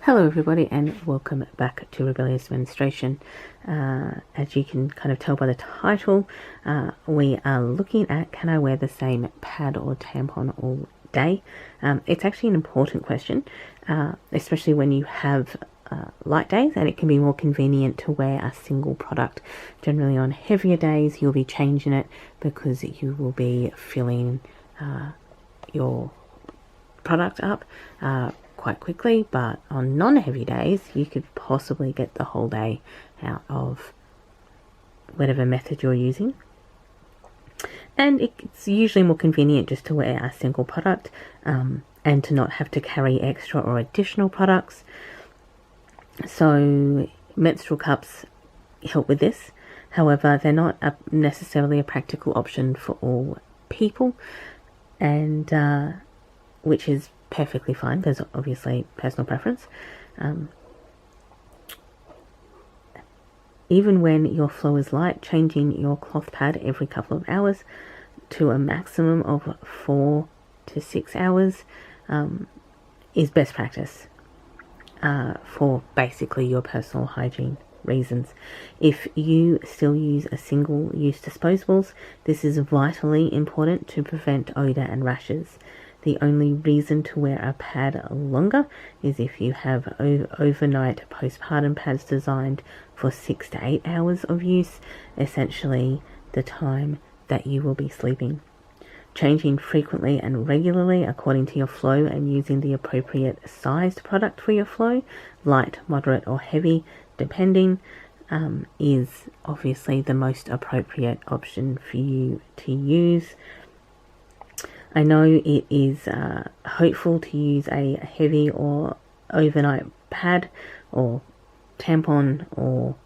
Hello everybody and welcome back to Rebellious Menstruation. As you can kind of tell by the title, we are looking at, can I wear the same pad or tampon all day? It's actually an important question, especially when you have light days, and it can be more convenient to wear a single product. Generally on heavier days you'll be changing it because you will be filling your product up quite quickly, but on non-heavy days you could possibly get the whole day out of whatever method you're using, and it's usually more convenient just to wear a single product and to not have to carry extra or additional products. So menstrual cups help with this. However, they're not necessarily a practical option for all people, and which is perfectly fine. There's obviously personal preference. Even when your flow is light, changing your cloth pad every couple of hours to a maximum of 4 to 6 hours is best practice for basically your personal hygiene reasons. If you still use a single-use disposables, this is vitally important to prevent odor and rashes. The only reason to wear a pad longer is if you have overnight postpartum pads designed for 6 to 8 hours of use, essentially the time that you will be sleeping. Changing frequently and regularly according to your flow and using the appropriate sized product for your flow, light, moderate or heavy, depending, is obviously the most appropriate option for you to use. I know it is hopeful to use a heavy or overnight pad or tampon or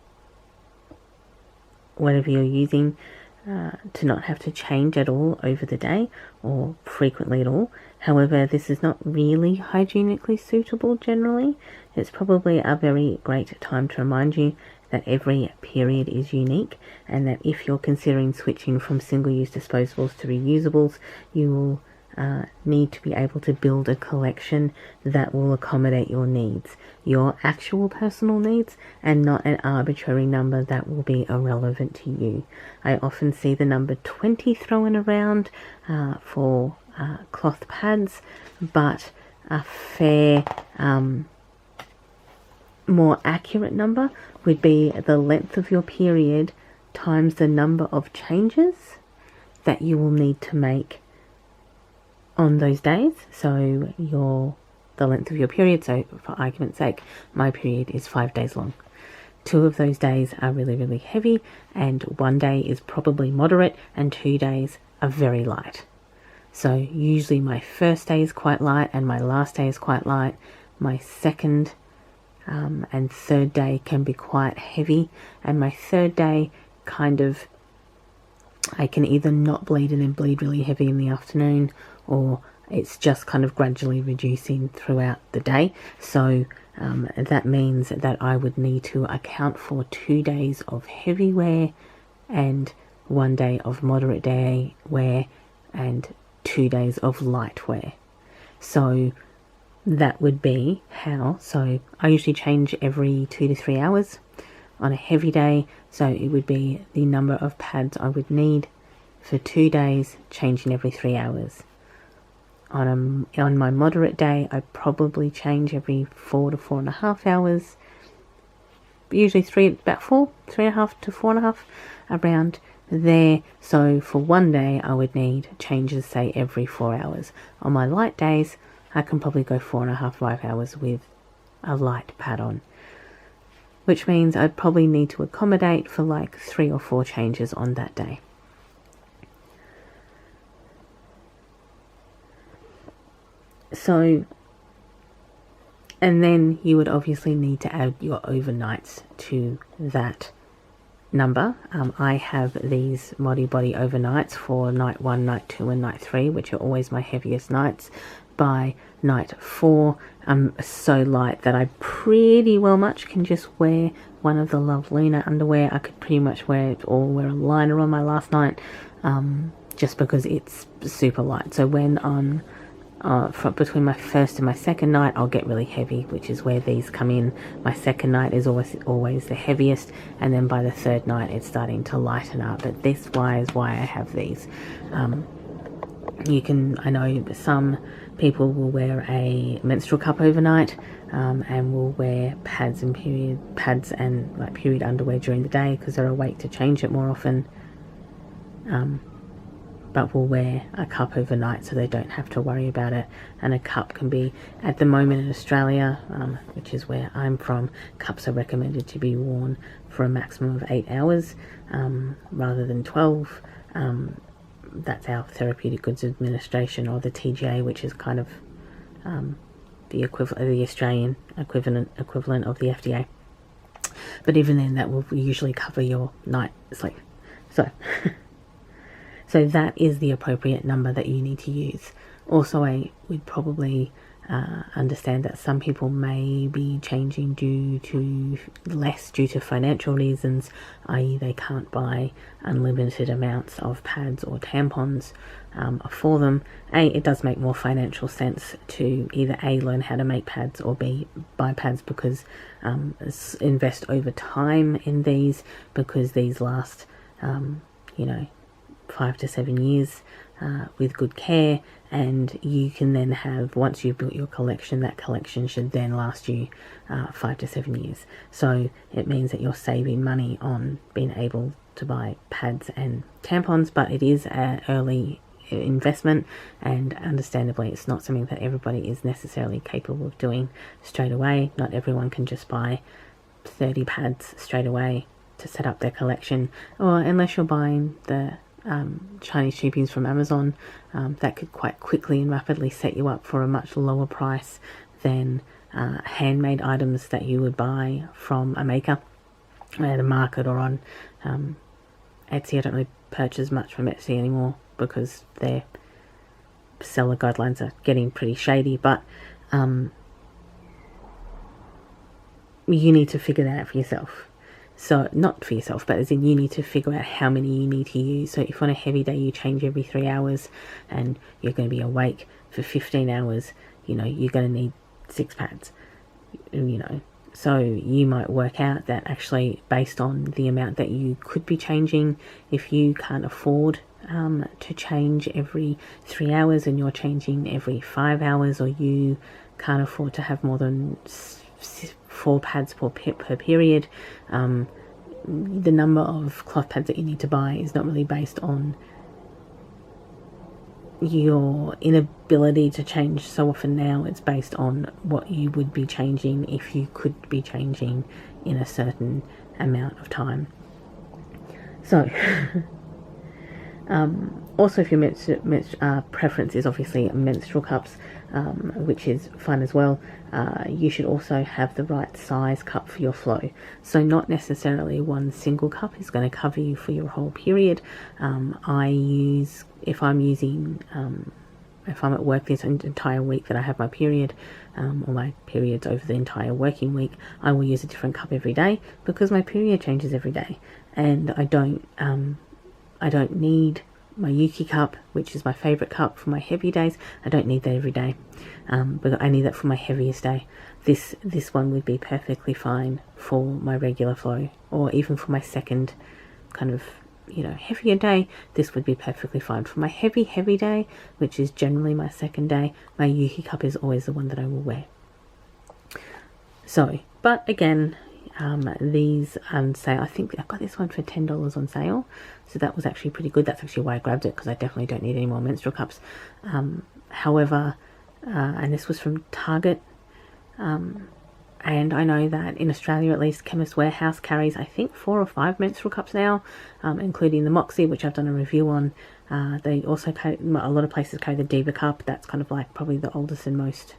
whatever you're using to not have to change at all over the day or frequently at all. However, this is not really hygienically suitable generally. It's probably a very great time to remind you that every period is unique, and that if you're considering switching from single-use disposables to reusables, you will need to be able to build a collection that will accommodate your needs, your actual personal needs, and not an arbitrary number that will be irrelevant to you. I often see the number 20 thrown around for cloth pads, but a fair more accurate number would be the length of your period times the number of changes that you will need to make on those days. So the length of your period, so for argument's sake, my period is 5 days long. 2 of those days are really, really heavy, and 1 day is probably moderate, and 2 days are very light. So usually my first day is quite light and my last day is quite light. My second and third day can be quite heavy, and my third day I can either not bleed and then bleed really heavy in the afternoon, or it's just kind of gradually reducing throughout the day. So that means that I would need to account for 2 days of heavy wear and 1 day of moderate day wear and 2 days of light wear. So that would be how. So I usually change every 2 to 3 hours on a heavy day, so it would be the number of pads I would need for 2 days, changing every 3 hours. On my moderate day, I probably change every 4 to 4.5 hours, usually 3.5 to 4.5, around there. So for 1 day I would need changes, say, every 4 hours. On my light days I can probably go 4.5, 5 hours with a light pad on, which means I'd probably need to accommodate for like 3 or 4 changes on that day. So, and then you would obviously need to add your overnights to that number. I have these Body overnights for night 1, night 2 and night 3, which are always my heaviest nights. By night 4, I'm so light that I pretty well much can just wear one of the Love Luna underwear. I could pretty much wear it or wear a liner on my last night, just because it's super light. So when between my first and my second night, I'll get really heavy, which is where these come in. My second night is always the heaviest, and then by the third night it's starting to lighten up. But this is why I have these. I know some people will wear a menstrual cup overnight, and will wear pads and like period underwear during the day because they're awake to change it more often. But will wear a cup overnight so they don't have to worry about it. And a cup can be, at the moment in Australia, which is where I'm from, cups are recommended to be worn for a maximum of 8 hours rather than 12. That's our Therapeutic Goods Administration, or the TGA, which is kind of the Australian equivalent of the FDA. But even then, that will usually cover your night sleep. So that is the appropriate number that you need to use. Also, I would probably understand that some people may be changing due to financial reasons, i.e. they can't buy unlimited amounts of pads or tampons for them. It does make more financial sense to either A, learn how to make pads, or B, buy pads, because invest over time in these, because these last 5 to 7 years with good care, and you can then have, once you've built your collection, that collection should then last you 5 to 7 years. So it means that you're saving money on being able to buy pads and tampons, but it is an early investment, and understandably it's not something that everybody is necessarily capable of doing straight away. Not everyone can just buy 30 pads straight away to set up their collection, or unless you're buying the Chinese cheapies from Amazon, that could quite quickly and rapidly set you up for a much lower price than handmade items that you would buy from a maker at a market or on Etsy. I don't really purchase much from Etsy anymore because their seller guidelines are getting pretty shady, but you need to figure that out for yourself. So, not for yourself, but as in you need to figure out how many you need to use. So if on a heavy day you change every 3 hours and you're going to be awake for 15 hours, you're going to need 6 pads, So you might work out that actually, based on the amount that you could be changing, if you can't afford to change every 3 hours and you're changing every 5 hours, or you can't afford to have more than 4 pads per period, the number of cloth pads that you need to buy is not really based on your inability to change so often now. It's based on what you would be changing if you could be changing in a certain amount of time. So also, if your preference is obviously menstrual cups, which is fun as well, you should also have the right size cup for your flow. So not necessarily one single cup is going to cover you for your whole period. If I'm at work this entire week that I have my period, or my periods over the entire working week, I will use a different cup every day, because my period changes every day, and I don't need my Yuki cup, which is my favorite cup for my heavy days. I don't need that every day, but I need that for my heaviest day. This one would be perfectly fine for my regular flow, or even for my second kind of heavier day. This would be perfectly fine for my heavy day, which is generally my second day. My Yuki cup is always the one that I will wear. So, but again, these on sale. I think I got this one for $10 on sale, so that was actually pretty good. That's actually why I grabbed it, because I definitely don't need any more menstrual cups. However, and this was from Target, and I know that in Australia, at least, Chemist Warehouse carries, I think, 4 or 5 menstrual cups now, including the Moxie, which I've done a review on. They also carry, a lot of places carry the Diva cup. That's kind of like probably the oldest and most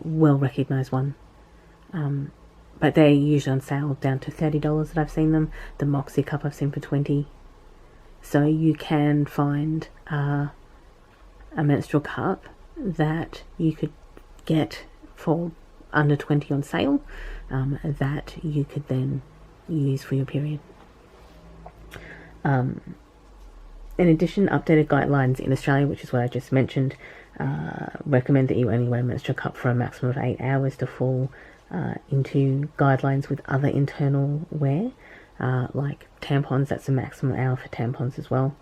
well recognized one. But they're usually on sale down to $30 that I've seen them. The Moxie cup I've seen for $20. So you can find a menstrual cup that you could get for under $20 on sale, that you could then use for your period. In addition, updated guidelines in Australia, which is what I just mentioned, recommend that you only wear a menstrual cup for a maximum of 8 hours to fall into guidelines with other internal wear, like tampons. That's a maximum hour for tampons as well.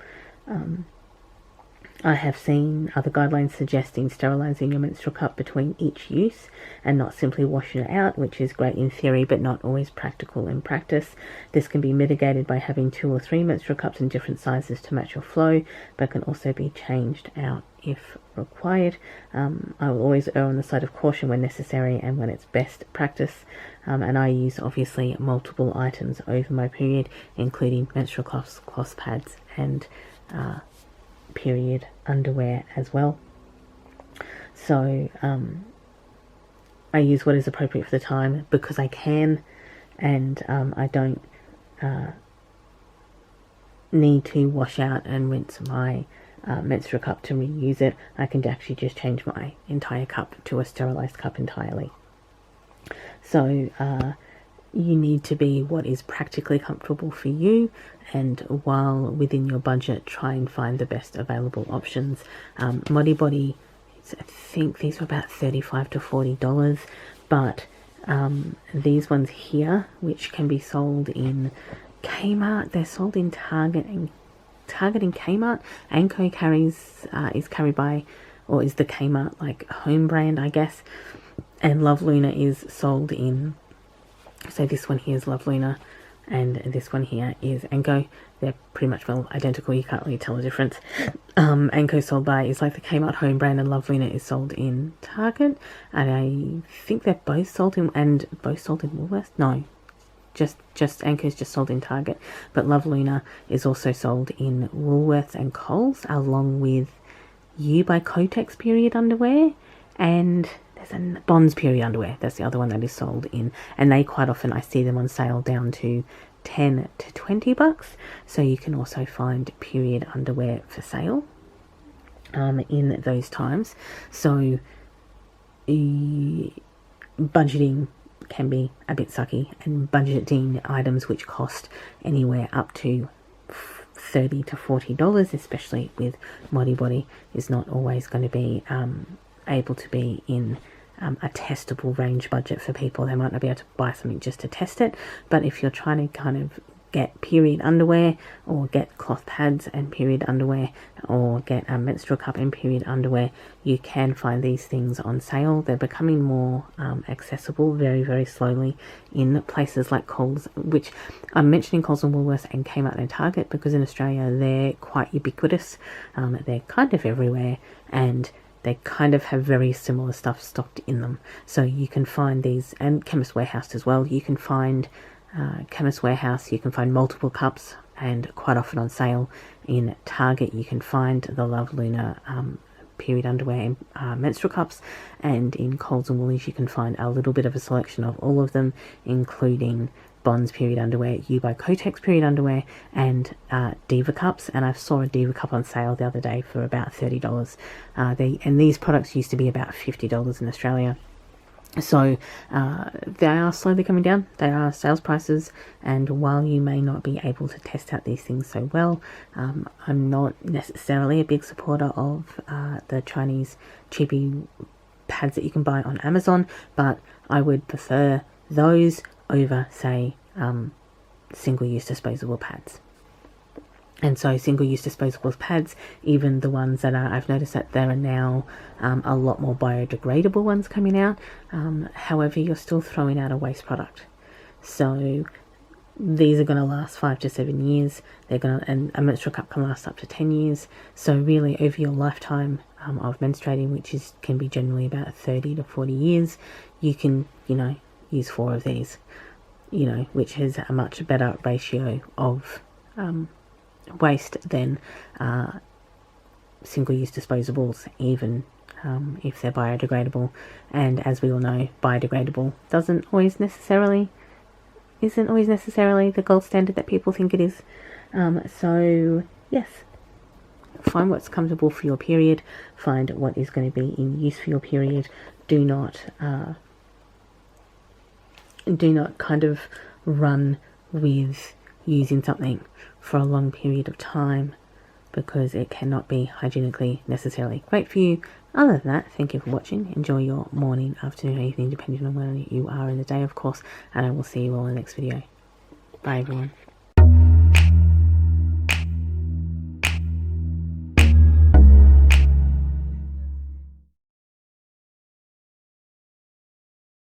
I have seen other guidelines suggesting sterilising your menstrual cup between each use and not simply washing it out, which is great in theory but not always practical in practice. This can be mitigated by having 2 or 3 menstrual cups in different sizes to match your flow, but can also be changed out if required. I will always err on the side of caution when necessary and when it's best practice, and I use obviously multiple items over my period, including menstrual cloths, cloth pads, and period underwear as well. So I use what is appropriate for the time because I can, and I don't need to wash out and rinse my menstrual cup to reuse it. I can actually just change my entire cup to a sterilized cup entirely. So you need to be what is practically comfortable for you, and while within your budget, try and find the best available options. Modibody, I think these were about $35 to $40, but these ones here, which can be sold in Kmart, they're sold in Target and Kmart. Anko is carried by, or is the Kmart like home brand, I guess, and Love Luna is sold in. So this one here is Love Luna, and this one here is Anko. They're pretty much well identical. You can't really tell the difference. Anko sold by is like the Kmart home brand, and Love Luna is sold in Target. And I think they're both sold in Woolworths. No, just Anko's just sold in Target, but Love Luna is also sold in Woolworths and Coles, along with You by Kotex period underwear, and there's a Bonds period underwear. That's the other one that is sold in, and they quite often I see them on sale down to $10 to $20. So you can also find period underwear for sale in those times. So budgeting can be a bit sucky, and budgeting items which cost anywhere up to $30 to $40, especially with Modibody, is not always going to be able to be in a testable range budget for people. They might not be able to buy something just to test it, but if you're trying to kind of get period underwear, or get cloth pads and period underwear, or get a menstrual cup and period underwear, you can find these things on sale. They're becoming more accessible very, very slowly in places like Coles, which I'm mentioning Coles and Woolworths and Kmart and Target because in Australia they're quite ubiquitous. They're kind of everywhere, and they kind of have very similar stuff stocked in them. So you can find these, and Chemist Warehouse as well. You can find Chemist Warehouse, you can find multiple cups, and quite often on sale. In Target you can find the Love Luna period underwear and menstrual cups, and in Coles and Woolies you can find a little bit of a selection of all of them, including Bonds period underwear, You by Kotex period underwear, and Diva cups. And I saw a Diva cup on sale the other day for about $30. And these products used to be about $50 in Australia. So they are slowly coming down. They are sales prices, and while you may not be able to test out these things so well, I'm not necessarily a big supporter of the Chinese cheapy pads that you can buy on Amazon, but I would prefer those over, say, single-use disposable pads. And so single-use disposable pads, even the ones that are, I've noticed that there are now a lot more biodegradable ones coming out. However, you're still throwing out a waste product. So these are going to last 5 to 7 years. And a menstrual cup can last up to 10 years. So really, over your lifetime of menstruating, which can be generally about 30 to 40 years, you can, use 4 of these, which has a much better ratio of waste than single-use disposables, even if they're biodegradable. And as we all know, biodegradable isn't always necessarily the gold standard that people think it is. So yes, find what's comfortable for your period, find what is going to be in use for your period. Do not kind of run with using something for a long period of time because it cannot be hygienically necessarily great for you. Other than that, thank you for watching. Enjoy your morning, afternoon, evening, depending on where you are in the day, of course, and I will see you all in the next video. Bye everyone.